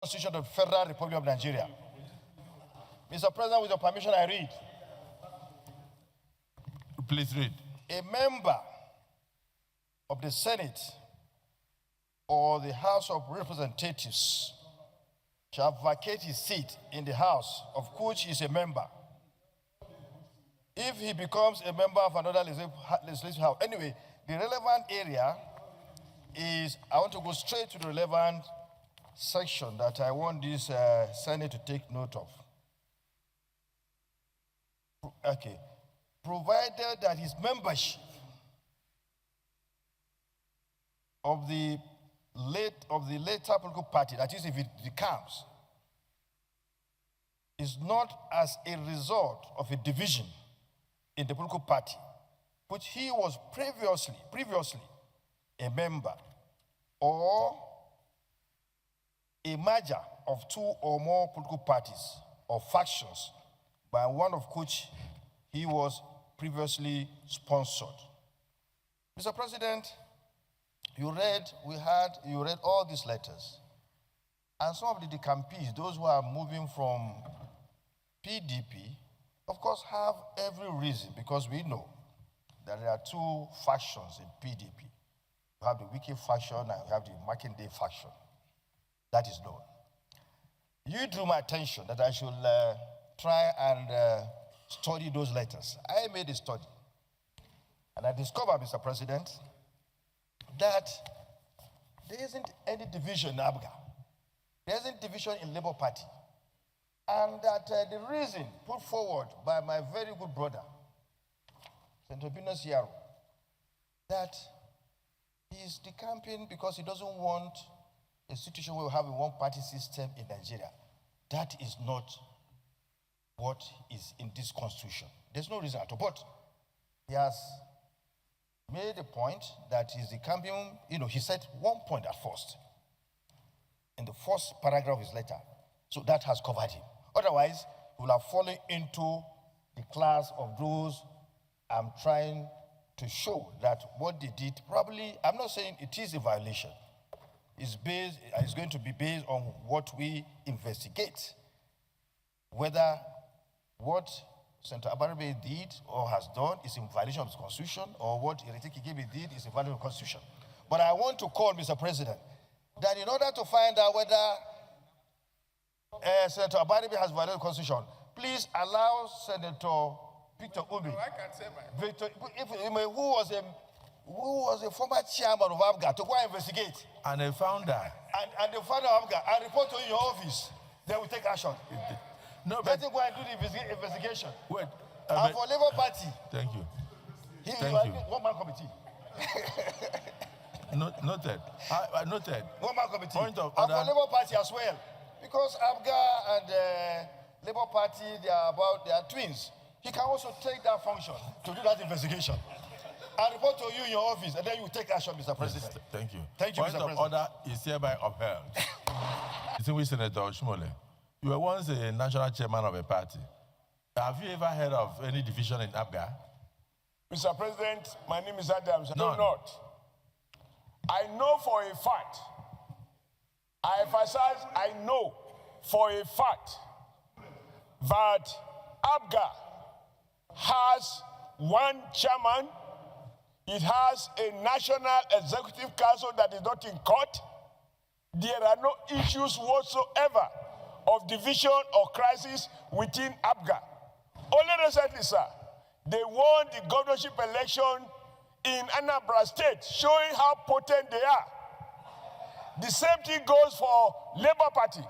Constitution of the Federal Republic of Nigeria. Mr. President, with your permission, I read. Please read. A member of the Senate or the House of Representatives shall vacate his seat in the House of which he is a member if he becomes a member of another legislative house. Anyway, the relevant area is, I want to go straight to the relevant section that I want this Senate to take note of. Okay. Provided that his membership of the later political party, that is if it becomes, is not as a result of a division in the political party, which he was previously a member, or a merger of two or more political parties or factions, by one of which he was previously sponsored. Mr. President, you read all these letters, and some of the decampees, those who are moving from PDP, of course, have every reason, because we know that there are two factions in PDP. You have the Wiki faction and you have the Makinde faction. That is known. You drew my attention that I should try and study those letters. I made a study, and I discovered, Mr. President, that there isn't any division in ABGA. There isn't division in Labour Party. And that the reason put forward by my very good brother, Senator Binus Yaro, that he is decamping because he doesn't want a situation where we have a one-party system in Nigeria. That is not what is in this constitution. There's no reason at all. But he has made a point that he's decamping. He said one point at first, in the first paragraph of his letter. So that has covered him. Otherwise, he will have fallen into the class of those I'm trying to show that what they did, probably, I'm not saying it is a violation. It's going to be based on what we investigate. Whether what Senator Abaribe did or has done is in violation of the Constitution, or what Ireti Kigebe did is in violation of the Constitution. But I want to call, Mr. President, that in order to find out whether Senator Abaribe has violated the Constitution, please allow Senator Victor Ubi, who was a former chairman of ABGA, to go and investigate. And a founder. And the founder of ABGA, and report to you in your office. Then we take action. No, let him go and do the investigation. Wait. And for Labour Party. Thank you. Thank you. One-man committee. Noted. Noted. One-man committee. Point of and order. for Labour Party as well. Because ABGA and Labour Party, they are twins. He can also take that function to do that investigation. I'll report to you in your office, and then you take action, Mr. President. Yes, thank you. Thank you, Mr. President. Point of order is hereby upheld. Distinguished Senator Shmole, you were once a national chairman of a party. Have you ever heard of any division in ABGA? Mr. President, my name is Adams. No. Do not. I know for a fact, I emphasize, I know for a fact that ABGA has one chairman. It has a national executive council that is not in court. There are no issues whatsoever of division or crisis within ABGA. Only recently, sir, they won the governorship election in Anambra State, showing how potent they are. The same thing goes for Labour Party.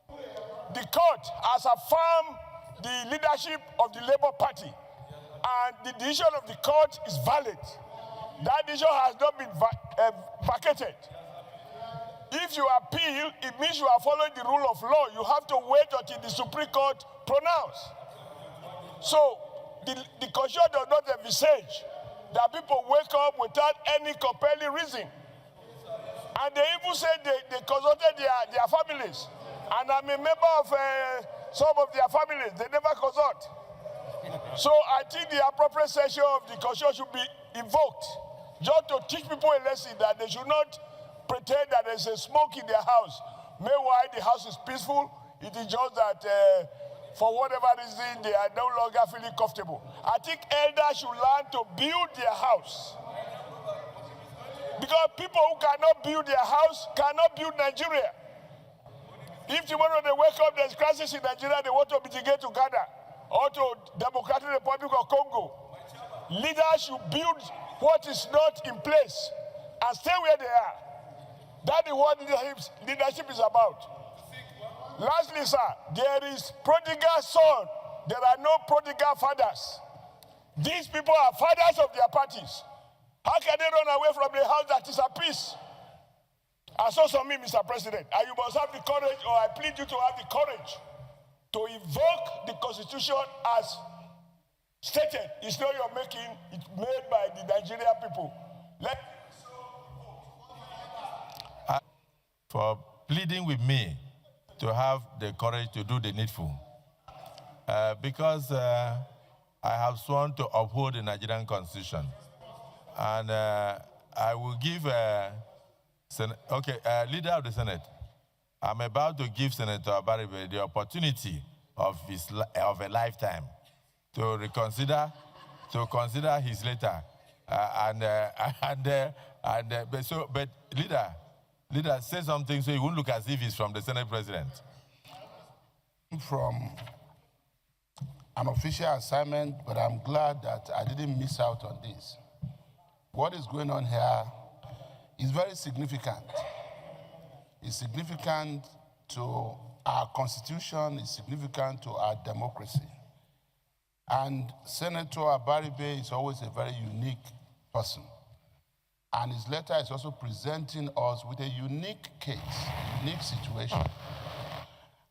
The court has affirmed the leadership of the Labour Party, and the decision of the court is valid. That decision has not been vacated. If you appeal, it means you are following the rule of law. You have to wait until the Supreme Court pronounces. So the Constitution does not envisage that people wake up without any compelling reason. And they even said they consulted their families. And I'm a member of some of their families. They never consult. So I think the appropriate section of the Constitution should be invoked, just to teach people a lesson that they should not pretend that there's a smoke in their house Meanwhile, the house is peaceful. It is just that for whatever reason, they are no longer feeling comfortable. I think elders should learn to build their house. Because people who cannot build their house cannot build Nigeria. If tomorrow they wake up, there's crisis in Nigeria, they want to mitigate to Ghana or to Democratic Republic of Congo. Leaders should build what is not in place and stay where they are. That is what leadership is about. Lastly, sir, there is prodigal son. There are no prodigal fathers. These people are fathers of their parties. How can they run away from the house that is at peace? And so for me, Mr. President, and you must have the courage, or I plead you to have the courage, to invoke the Constitution as stated. It's not your making, it's made by the Nigerian people. For pleading with me to have the courage to do the needful. Because I have sworn to uphold the Nigerian Constitution. And I will give, Leader of the Senate, I'm about to give Senator Abaribe the opportunity of a lifetime to consider his letter. But Leader, say something so he won't look as if he's from the Senate President. From an official assignment, but I'm glad that I didn't miss out on this. What is going on here is very significant. It's significant to our Constitution, it's significant to our democracy. And Senator Abaribe is always a very unique person. And his letter is also presenting us with a unique case, unique situation.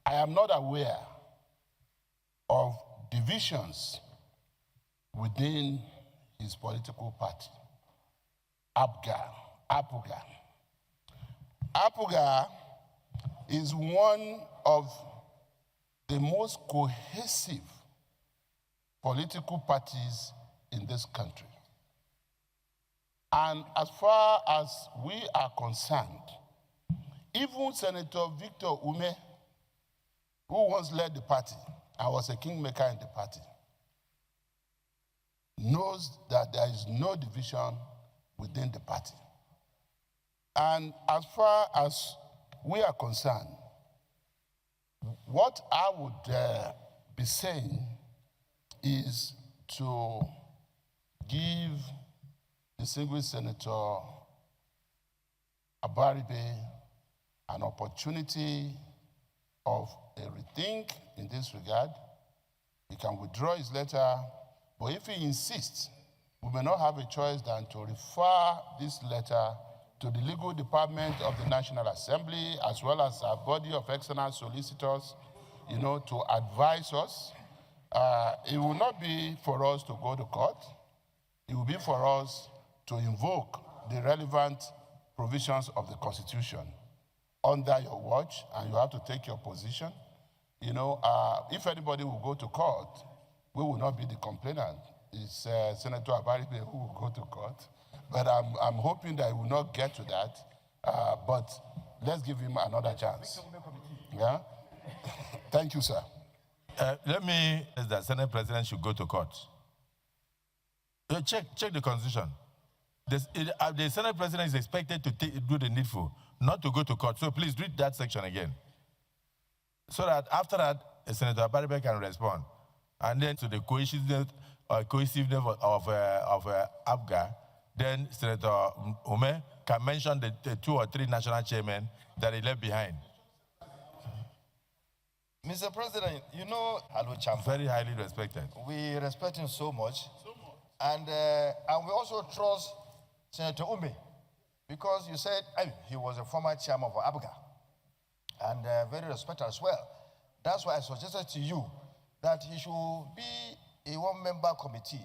I am not aware of divisions within his political party. APUGA is one of the most cohesive political parties in this country. And as far as we are concerned, even Senator Victor Ume, who once led the party and was a kingmaker in the party, knows that there is no division within the party. And as far as we are concerned, what I would be saying is to give distinguished Senator Abaribe an opportunity of a rethink in this regard. He can withdraw his letter, but if he insists, we may not have a choice than to refer this letter to the legal department of the National Assembly, as well as our body of external solicitors, to advise us. It will not be for us to go to court. It will be for us to invoke the relevant provisions of the Constitution under your watch, and you have to take your position. If anybody will go to court, we will not be the complainant. It's Senator Abaribe who will go to court. But I'm hoping that he will not get to that. But let's give him another chance. Yeah? Thank you, sir. The Senate President should go to court. Check the Constitution. The Senate President is expected to do the needful, not to go to court. So please read that section again. So that after that, Senator Abaribe can respond. And then to the cohesiveness of APGA, then Senator Ume can mention the 2 or 3 national chairmen that he left behind. Mr. President, Hello Champ. Very highly respected. We respect him so much. And we also trust Senator Ume, because you said he was a former chairman of APGA and very respected as well. That's why I suggested to you that he should be a one-member committee.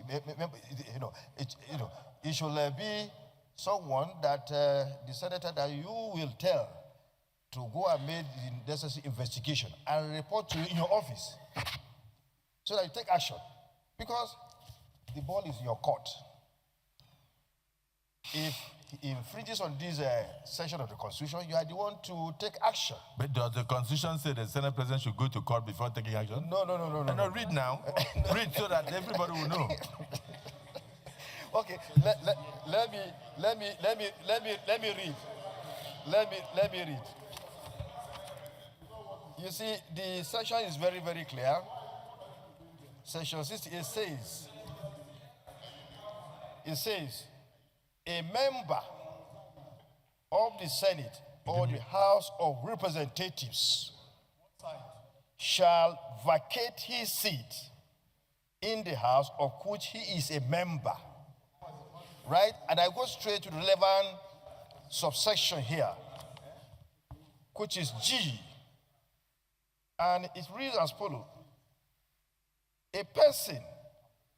It should be someone that the senator that you will tell to go and make the necessary investigation and report to you in your office so that you take action. Because the ball is in your court. If he infringes on this section of the Constitution, you are the one to take action. But does the Constitution say the Senate President should go to court before taking action? No. No, read now. Read so that everybody will know. Okay, let me read. Let me read. You see, the section is very, very clear. Section 68 says, a member of the Senate or the House of Representatives shall vacate his seat in the House of which he is a member. Right? And I go straight to the relevant subsection here, which is G. And it reads as follows. A person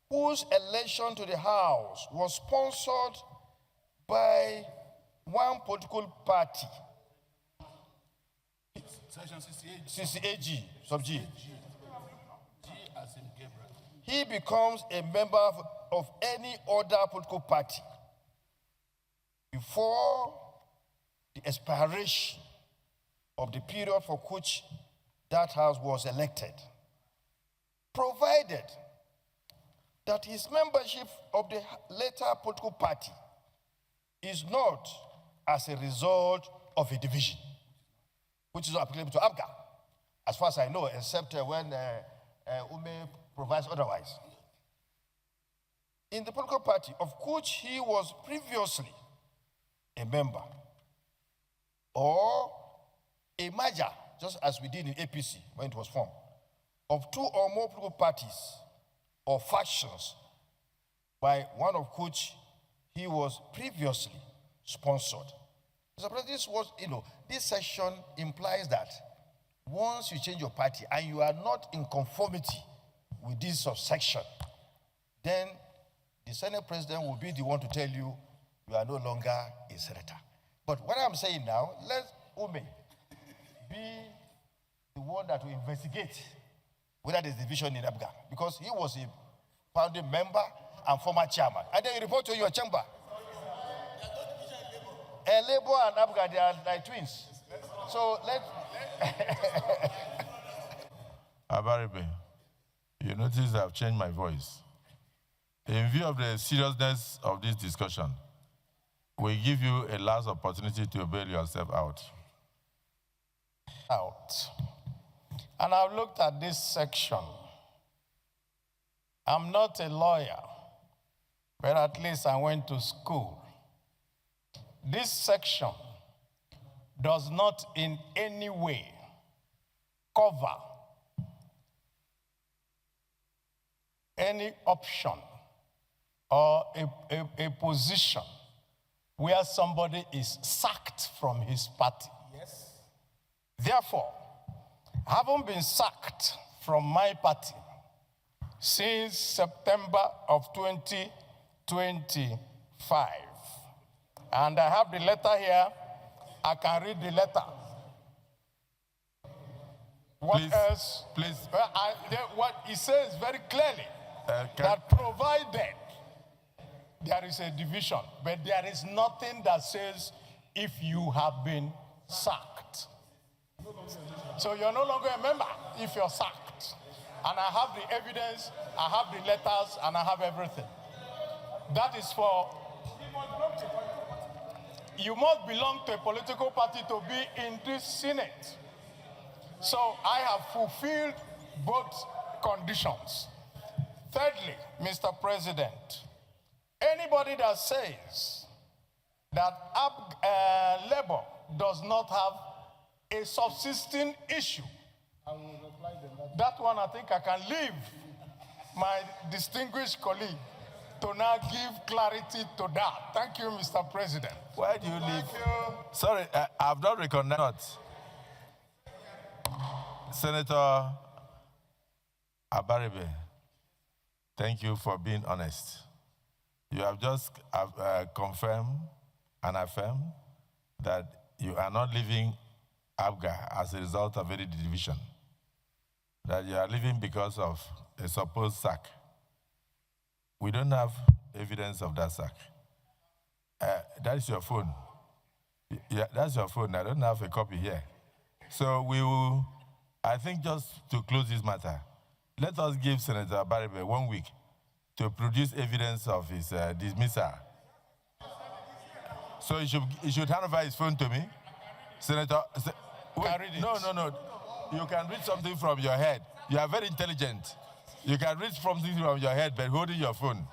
whose election to the House was sponsored by one political party. Section 68G, sub G. G as in Gabriel. He becomes a member of any other political party before the expiration of the period for which that house was elected, provided that his membership of the latter political party is not as a result of a division, which is not applicable to APGA, as far as I know, except when Ume provides otherwise. In the political party of which he was previously a member, or a merger, just as we did in APC when it was formed, of two or more political parties or factions, by one of which he was previously sponsored. Mr. President, this section implies that once you change your party and you are not in conformity with this subsection, then the Senate President will be the one to tell you you are no longer a senator. But what I'm saying now, let Ume be the one that will investigate whether there's division in APGA, because he was a founding member and former chairman. And then he report to your chamber. And Labour and APGA, they are like twins. So let Abaribe, you notice I've changed my voice. In view of the seriousness of this discussion, we give you a last opportunity to bail yourself out. And I've looked at this section. I'm not a lawyer, but at least I went to school. This section does not in any way cover any option or a position where somebody is sacked from his party. Yes. Therefore, having been sacked from my party since September of 2025, and I have the letter here, I can read the letter. What Please, else? please. What he says very clearly, that provided there is a division, but there is nothing that says if you have been sacked. So you're no longer a member if you're sacked. And I have the evidence, I have the letters, and I have everything. That is for, you must belong to a political party to be in this Senate. So I have fulfilled both conditions. Thirdly, Mr. President, anybody that says that Labour does not have a subsisting issue, that one I think I can leave my distinguished colleague to now give clarity to that. Thank you, Mr. President. Why do you leave? Thank you. Sorry, I've not recognized. Senator Abaribe, thank you for being honest. You have just confirmed and affirmed that you are not leaving APGA as a result of any division, that you are leaving because of a supposed sack. We don't have evidence of that sack. That is your phone. Yeah, that's your phone. I don't have a copy here. So we will, I think just to close this matter, let us give Senator Abaribe 1 week to produce evidence of his dismissal. So he should hand over his phone to me. Senator, wait, no. You can read something from your head. You are very intelligent. You can read something from your head by holding your phone.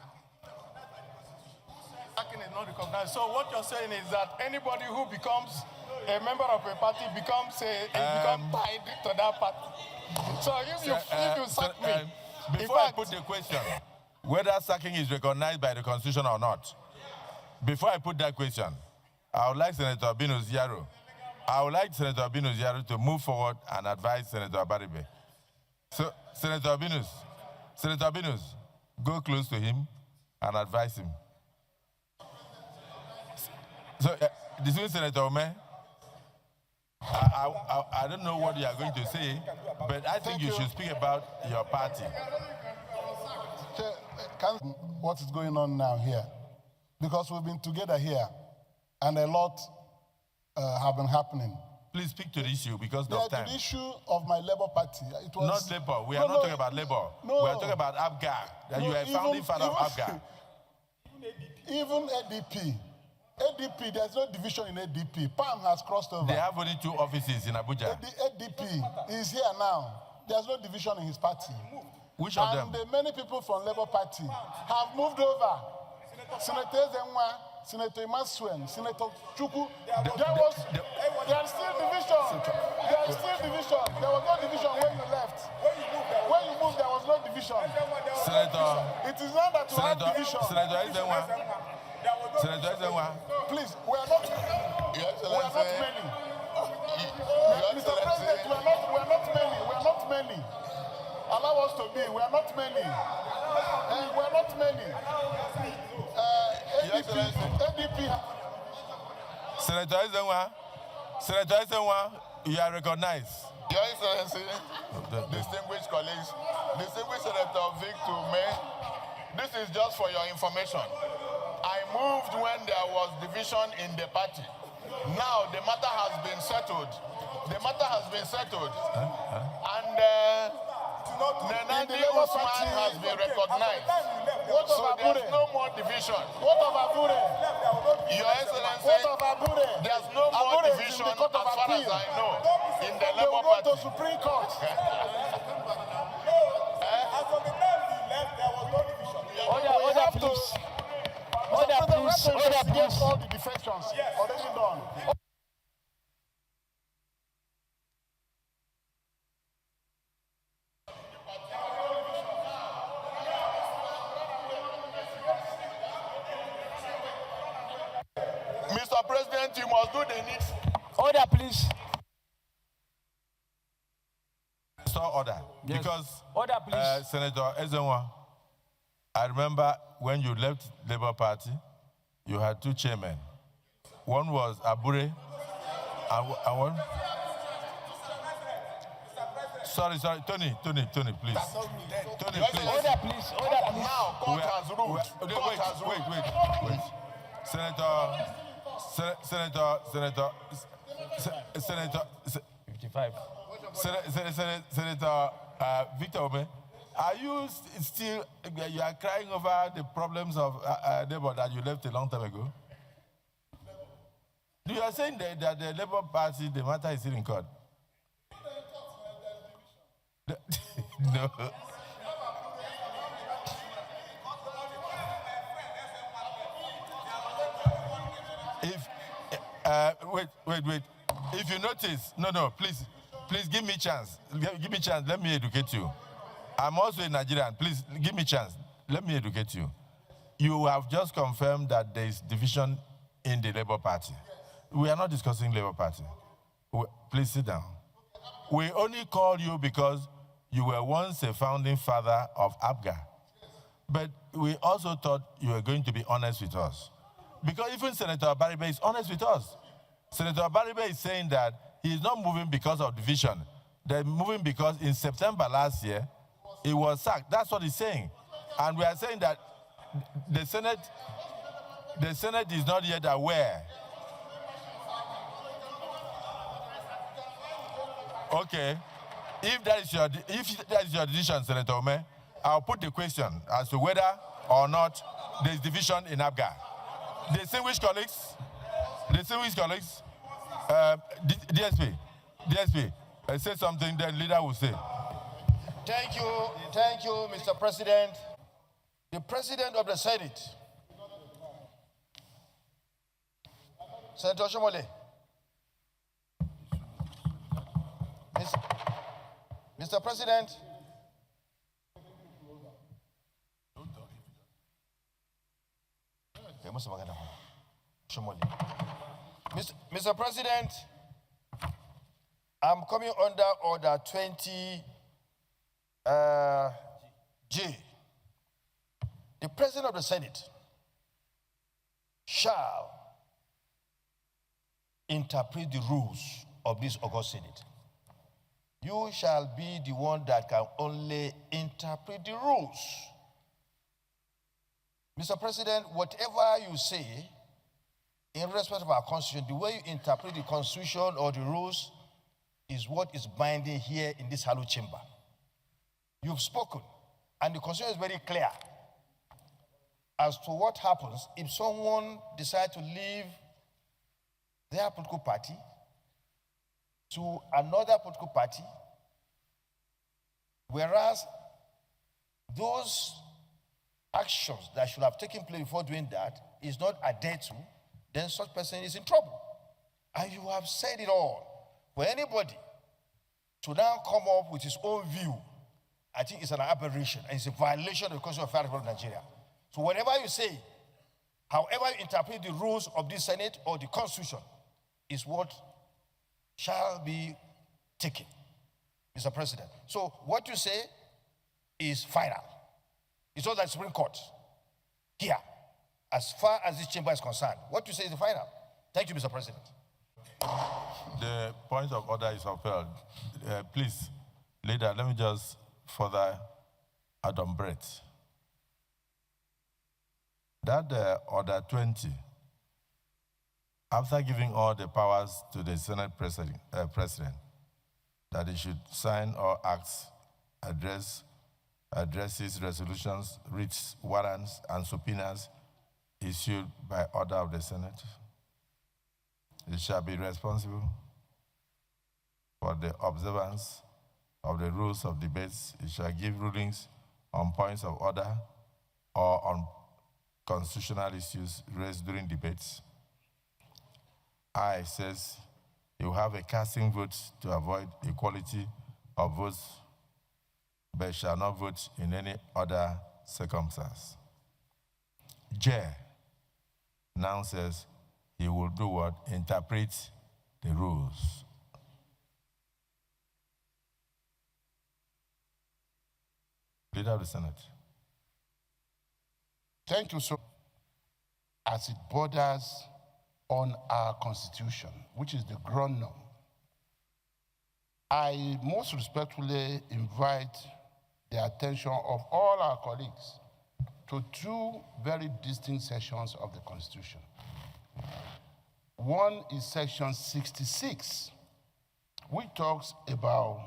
Is not recognized. So what you're saying is that anybody who becomes a member of a party becomes tied to that party. So if you sack me, before I put the question, whether sacking is recognized by the Constitution or not, before I put that question, I would like Senator Binus Yaro. I would like Senator Binus Yaro to move forward and advise Senator Abaribe. So, Senator Binus, go close to him and advise him. So, this is Senator Ome. I don't know what you are going to say, but I think you should speak about your party. What is going on now here? Because we've been together here, and a lot have been happening. Please speak to the issue because of time. The issue of my Labour Party. It was not Labour. We are not talking about Labour. No. We are talking about APGA. You are a founding father of APGA. Even ADP, there's no division in ADP. PAM has crossed over. They have only 2 offices in Abuja. ADP is here now. There's no division in his party. Which of them? And many people from Labour Party have moved over. Senator Zenwa, Senator Imasuen, Senator Chuku. There is still division. There is still division. There was no division when you left. When you moved, there was no division. Senator. It is not that you have division. Senator Zenwa. Please, we are not many. Mr. President, we are not many. We are not many. Allow us to be. We are not many. We are not many. ADP. Senator Zenwa, you are recognized. Your Excellency, distinguished colleagues, distinguished Senator Victor May, this is just for your information. I moved when there was division in the party. Now the matter has been settled. And Nenandi Usman has been recognized. So there's no more division. What of Abure? Your Excellency, there's no more division as far as I know in the Labour Party. They will go to Supreme Court. Order, please. Order, please. All the defections already done. Mr. President, you must do the needful. Order, please. Order. Yes. Because order, please. Senator Ezenwa, I remember when you left Labour Party, you had 2 chairmen. One was Abure, and one. Sorry, Tony, please. Tony, please. Order, please. Now, court has ruled. Wait. Senator 55. Senator Victor Ome, are you still, you are crying over the problems of Labour that you left a long time ago? You are saying that the Labour Party, the matter is still in court? No. Wait. If you notice, no, please give me a chance. Give me a chance. Let me educate you. I'm also a Nigerian. Please give me a chance. Let me educate you. You have just confirmed that there is division in the Labour Party. We are not discussing Labour Party. Please sit down. We only called you because you were once a founding father of APGA. But we also thought you were going to be honest with us. Because even Senator Abaribe is honest with us. Senator Abaribe is saying that he is not moving because of division. They're moving because in September last year, he was sacked. That's what he's saying. And we are saying that the Senate The Senate is not yet aware. Okay. If that is your decision, Senator Ome, I'll put the question as to whether or not there is division in APGA. Distinguished colleagues, DSP, say something, the leader will say. Thank you, Mr. President. The President of the Senate, Senator Shomole. Mr. President, Mr. President, I'm coming under Order 20G. The President of the Senate shall interpret the rules of this August Senate. You shall be the one that can only interpret the rules. Mr. President, whatever you say in respect of our Constitution, the way you interpret the Constitution or the rules is what is binding here in this hallowed chamber. You've spoken, and the Constitution is very clear as to what happens if someone decides to leave their political party to another political party, whereas those actions that should have taken place before doing that is not adhered to, then such person is in trouble. And you have said it all. For anybody to now come up with his own view, I think it's an aberration and it's a violation of the Constitution of the Federal Republic of Nigeria. So whatever you say, however you interpret the rules of this Senate or the Constitution, is what shall be taken, Mr. President. So what you say is final. It's not like Supreme Court here. As far as this chamber is concerned, what you say is the final. Thank you, Mr. President. The point of order is upheld. Please, leader, let me just further add on breadth. That Order 20, after giving all the powers to the Senate President, that he should sign all acts, addresses, resolutions, writs, warrants, and subpoenas issued by order of the Senate, he shall be responsible for the observance of the rules of debates. He shall give rulings on points of order or on constitutional issues raised during debates. I says you have a casting vote to avoid equality of votes, but shall not vote in any other circumstance. J now says he will do what? Interpret the rules. Leader of the Senate. Thank you, sir. As it borders on our Constitution, which is the ground norm, I most respectfully invite the attention of all our colleagues to two very distinct sections of the Constitution. One is section 66, which talks about,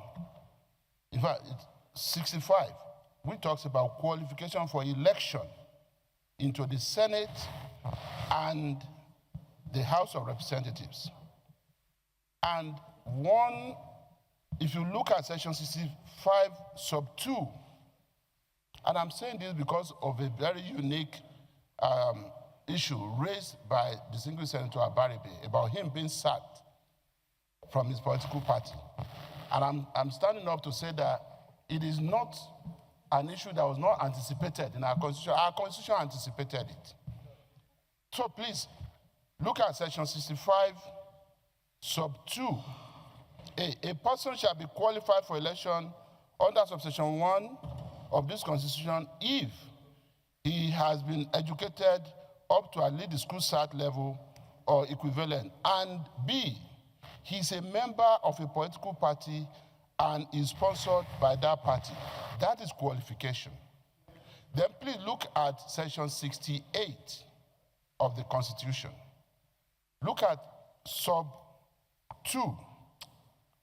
in fact, it's 65, which talks about qualification for election into the Senate and the House of Representatives. And one, if you look at section 65, sub 2, and I'm saying this because of a very unique issue raised by distinguished Senator Abaribe about him being sacked from his political party. And I'm standing up to say that it is not an issue that was not anticipated in our Constitution. Our Constitution anticipated it. So please, look at section 65, sub 2. A person shall be qualified for election under subsection 1 of this Constitution if he has been educated up to at least the school cert level or equivalent, and B, he's a member of a political party and is sponsored by that party. That is qualification. Then please look at section 68. of the Constitution. Look at sub 2,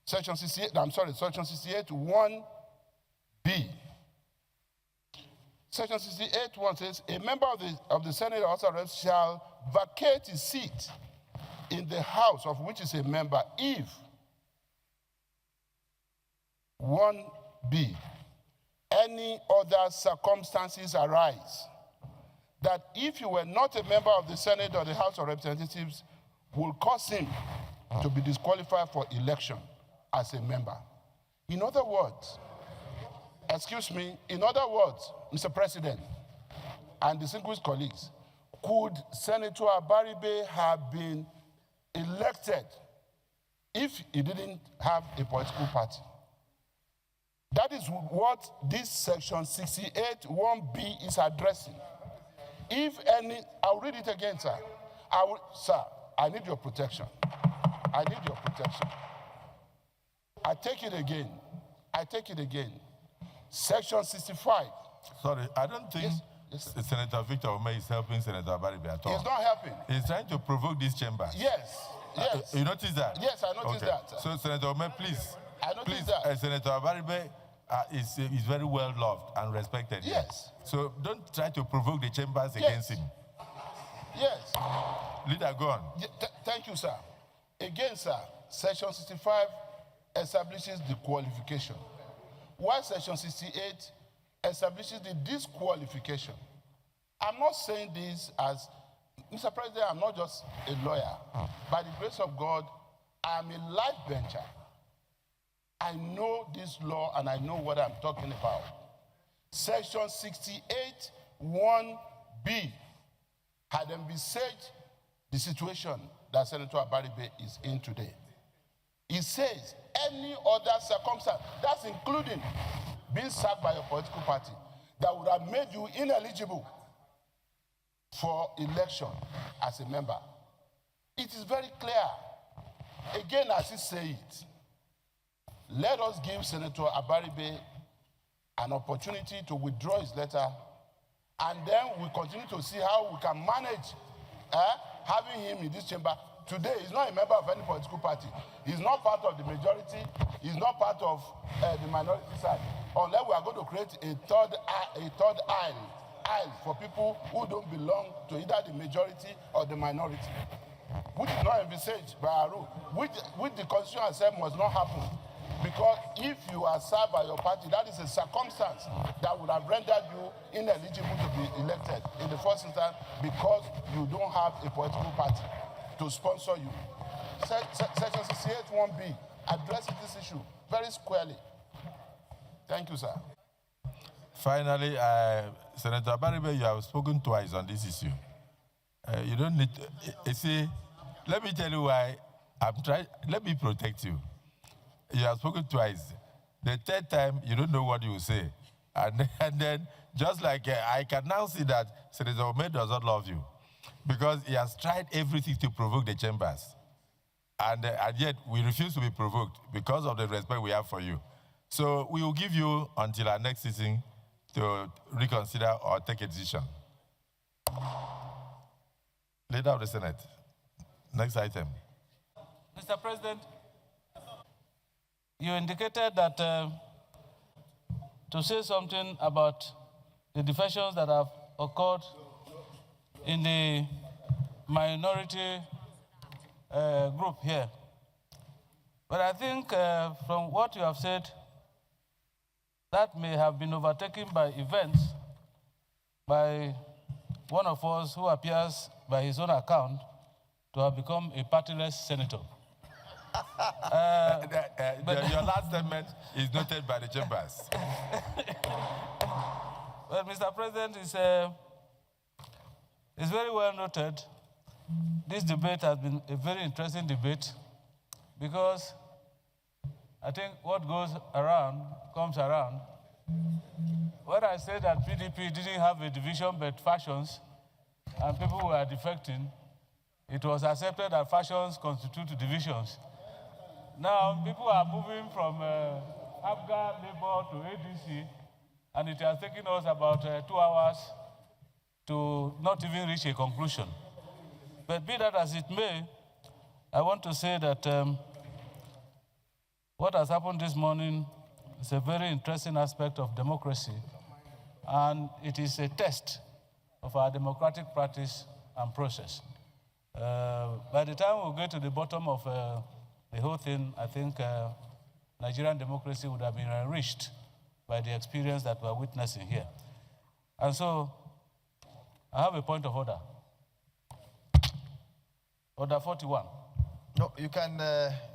section 68, section 68, 1B. Section 68, 1 says, a member of the Senate or House of Reps shall vacate his seat in the House of which is a member if 1B, any other circumstances arise that if you were not a member of the Senate or the House of Representatives will cause him to be disqualified for election as a member. In other words, Mr. President and distinguished colleagues, could Senator Abaribe have been elected if he didn't have a political party? That is what this section 68, 1B is addressing. If any, I'll read it again, sir. Sir, I need your protection. I need your protection. I take it again. Section 65. Sorry, I don't think Senator Victor Ome is helping Senator Abaribe at all. He's not helping. He's trying to provoke this chamber. Yes. You notice that? Yes, I noticed that. Sir. So, Senator Ome, please. I noticed that. Senator Abaribe is very well loved and respected. Yes. Here. So don't try to provoke the chambers against him. Yes. Leader, go on. Thank you, sir. Again, sir, Section 65 establishes the qualification, while Section 68 establishes the disqualification. I'm not saying this as, Mr. President, I'm not just a lawyer. By the grace of God, I'm a life bencher. I know this law and I know what I'm talking about. Section 68, 1B had envisaged the situation that Senator Abaribe is in today. It says any other circumstance, that's including being sacked by your political party, that would have made you ineligible for election as a member. It is very clear. Again, as he said it, let us give Senator Abaribe an opportunity to withdraw his letter, and then we continue to see how we can manage having him in this chamber. Today, he's not a member of any political party. He's not part of the majority. He's not part of the minority side. Unless we are going to create a third aisle for people who don't belong to either the majority or the minority, which is not envisaged by our rule, which the Constitution has said must not happen. Because if you are served by your party, that is a circumstance that would have rendered you ineligible to be elected in the first instance because you don't have a political party to sponsor you. Section 68, 1B addresses this issue very squarely. Thank you, sir. Finally, Senator Abaribe, you have spoken twice on this issue. You don't need to, see, let me tell you why let me protect you. You have spoken twice. The third time, you don't know what you will say. And then, just like I can now see that Senator Ome does not love you because he has tried everything to provoke the chambers. And yet, we refuse to be provoked because of the respect we have for you. So we will give you until our next sitting to reconsider or take a decision. Leader of the Senate. Next item. Mr. President, you indicated that to say something about the defections that have occurred in the minority group here. But I think from what you have said, that may have been overtaken by events by one of us who appears by his own account to have become a partyless senator. Your last statement is noted by the chambers. Well, Mr. President, it's very well noted. This debate has been a very interesting debate because I think what goes around comes around. When I said that PDP didn't have a division but factions and people were defecting, it was accepted that factions constitute divisions. Now, people are moving from APGA, Labour to ADC, and it has taken us about 2 hours to not even reach a conclusion. But be that as it may, I want to say that what has happened this morning is a very interesting aspect of democracy, and it is a test of our democratic practice and process. By the time we get to the bottom of the whole thing, I think Nigerian democracy would have been enriched by the experience that we're witnessing here. And so, I have a point of order. Order 41. No, you can,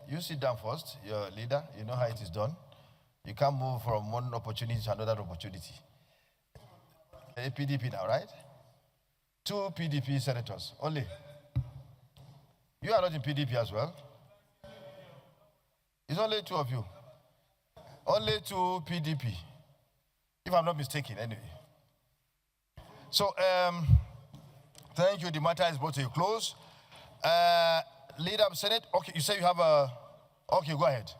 you sit down first, your leader, you know how it is done. You can't move from one opportunity to another opportunity. A PDP now, right? 2 PDP senators, only. You are not in PDP as well. It's only 2 of you. Only 2 PDP, if I'm not mistaken, anyway. So, thank you. The matter is brought to a close. Leader of Senate, okay, you say you have a, okay, go ahead.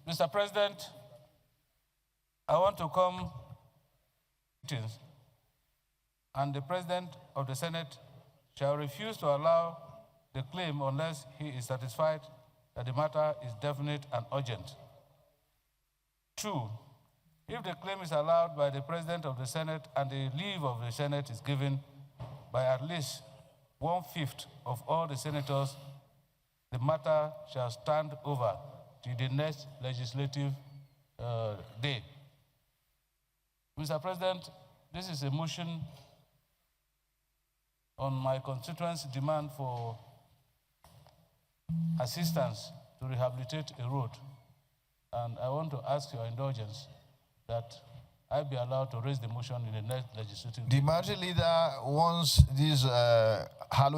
Mr. President, I want to come and the President of the Senate shall refuse to allow the claim unless he is satisfied that the matter is definite and urgent. 2, if the claim is allowed by the President of the Senate and the leave of the Senate is given by at least 1/5 of all the senators, the matter shall stand over to the next legislative day. Mr. President, this is a motion on my constituents' demand for assistance to rehabilitate a road. And I want to ask your indulgence that I be allowed to raise the motion in the next legislative day. The majority leader wants this hallowed